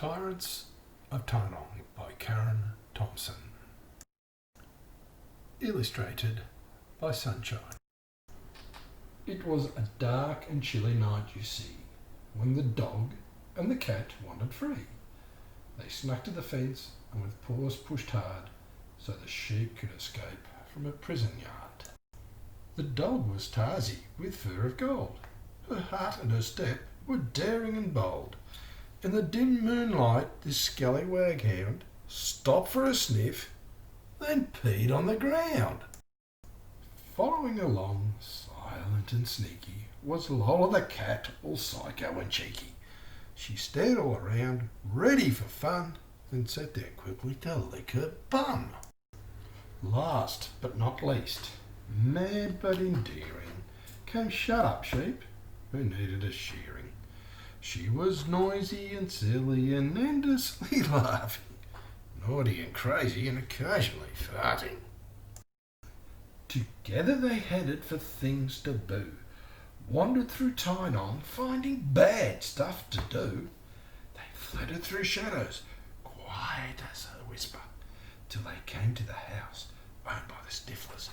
Tyrants of Tynong by Karen Thompson. Illustrated by Sunshine. It was a dark and chilly night, you see, when the dog and the cat wandered free. They snuck to the fence and with paws pushed hard so the sheep could escape from a prison yard. The dog was Tarzy with fur of gold. Her heart and her step were daring and bold. In the dim moonlight this scallywag hound stopped for a sniff, then peed on the ground. Following along, silent and sneaky, was Lola the cat, all psycho and cheeky. She stared all around, ready for fun, then sat down quickly to lick her bum. Last but not least, mad but endearing, came Shut Up Sheep, who needed a shearing. She was noisy and silly and endlessly laughing, naughty and crazy and occasionally farting. Together they headed for things to boo, wandered through Tynong finding bad stuff to do. They flitted through shadows, quiet as a whisper, till they came to the house owned by the Stiflers.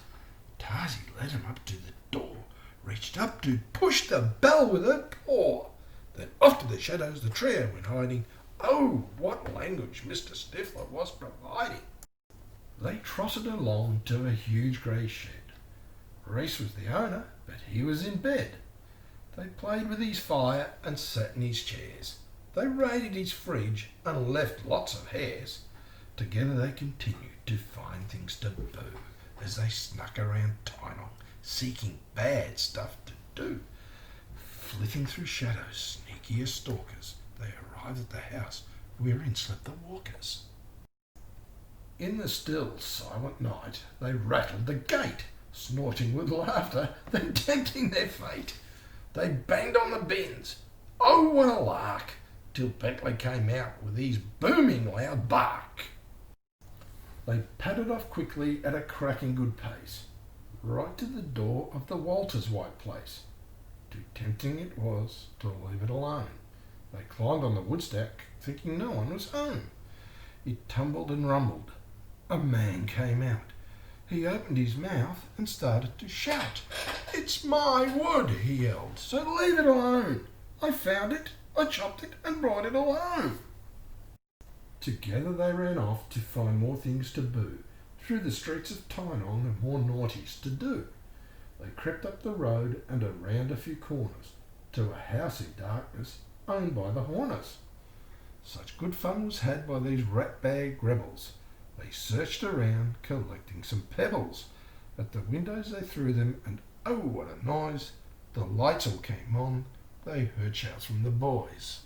Tarzy led him up to the door, reached up to push the bell with her paw. Then off to the shadows the trio went hiding. Oh, what language Mr. Stifler was providing! They trotted along to a huge grey shed. Reese was the owner, but he was in bed. They played with his fire and sat in his chairs. They raided his fridge and left lots of hairs. Together they continued to find things to boo as they snuck around Tynong, seeking bad stuff to do. Flitting through shadows, sneaky as stalkers, they arrived at the house wherein slept the walkers. In the still, silent night, they rattled the gate, snorting with laughter, then tempting their fate. They banged on the bins. Oh, what a lark! Till Bentley came out with his booming loud bark. They padded off quickly at a cracking good pace, right to the door of the Walters' white place. Too tempting it was to leave it alone. They climbed on the woodstack, thinking no one was home. It tumbled and rumbled. A man came out. He opened his mouth and started to shout. "It's my wood," he yelled, "so leave it alone. I found it, I chopped it and brought it alone." Together they ran off to find more things to boo, through the streets of Tynong and more naughties to do. They crept up the road and around a few corners to a house in darkness owned by the Horners. Such good fun was had by these rat-bag rebels. They searched around, collecting some pebbles. At the windows they threw them, and oh, what a noise! The lights all came on. They heard shouts from the boys.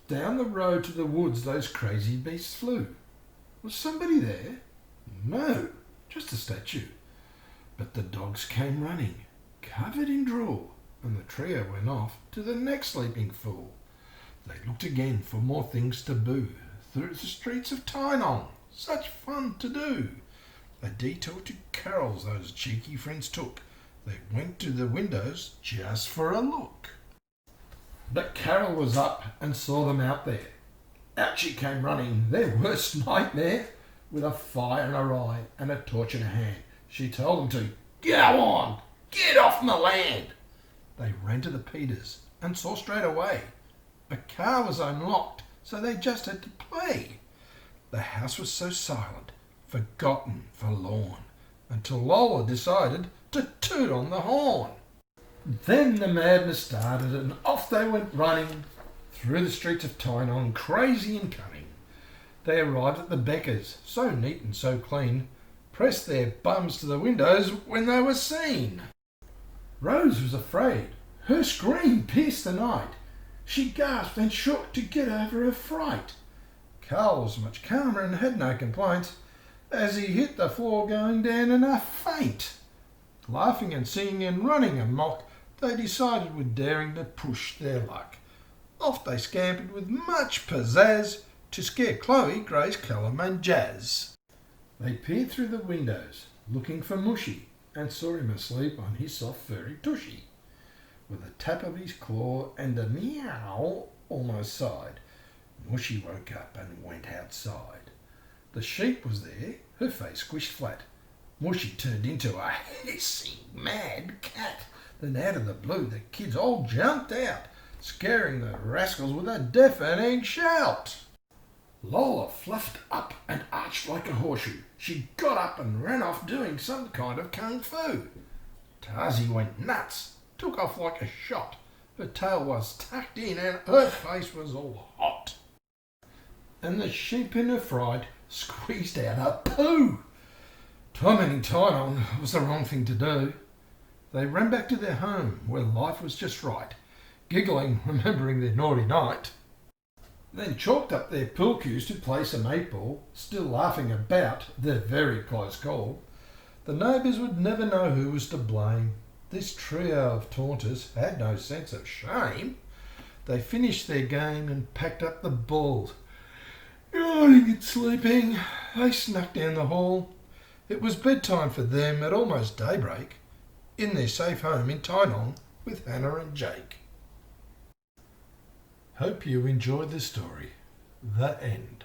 Down the road to the woods those crazy beasts flew. Was somebody there? No, just a statue. But the dogs came running, covered in drool, and the trio went off to the next sleeping fool. They looked again for more things to boo, through the streets of Tynong, such fun to do. A detour to Carol's those cheeky friends took. They went to the windows just for a look. But Carol was up and saw them out there. Out she came running, their worst nightmare, with a fire in her eye and a torch in her hand. She told them to go on, get off my land. They ran to the Peters and saw straight away a car was unlocked, so they just had to play. The house was so silent, forgotten, forlorn, until Lola decided to toot on the horn. Then the madness started and off they went running through the streets of Tynong, crazy and cunning. They arrived at the Beckers, so neat and so clean, pressed their bums to the windows when they were seen. Rose was afraid. Her scream pierced the night. She gasped and shook to get over her fright. Carl was much calmer and had no complaints as he hit the floor going down in a faint. Laughing and singing and running amok, they decided with daring to push their luck. Off they scampered with much pizzazz to scare Chloe, Grace, Callum and Jazz. They peered through the windows, looking for Mushy, and saw him asleep on his soft furry tushy. With a tap of his claw and a meow almost sighed, Mushy woke up and went outside. The sheep was there, her face squished flat. Mushy turned into a hissing mad cat. Then out of the blue the kids all jumped out, scaring the rascals with a deafening shout. Lola fluffed up and arched like a horseshoe. She got up and ran off doing some kind of kung fu. Tarzy went nuts, took off like a shot. Her tail was tucked in and her face was all hot. And the sheep in her fright squeezed out a poo. Tormenting Tynong was the wrong thing to do. They ran back to their home where life was just right, giggling, remembering their naughty night. Then chalked up their pool cues to play some 8-ball, still laughing about their very close call. The neighbours would never know who was to blame. This trio of taunters had no sense of shame. They finished their game and packed up the balls. Yawning and sleeping, they snuck down the hall. It was bedtime for them at almost daybreak, in their safe home in Tynong with Hannah and Jake. Hope you enjoyed the story. The end.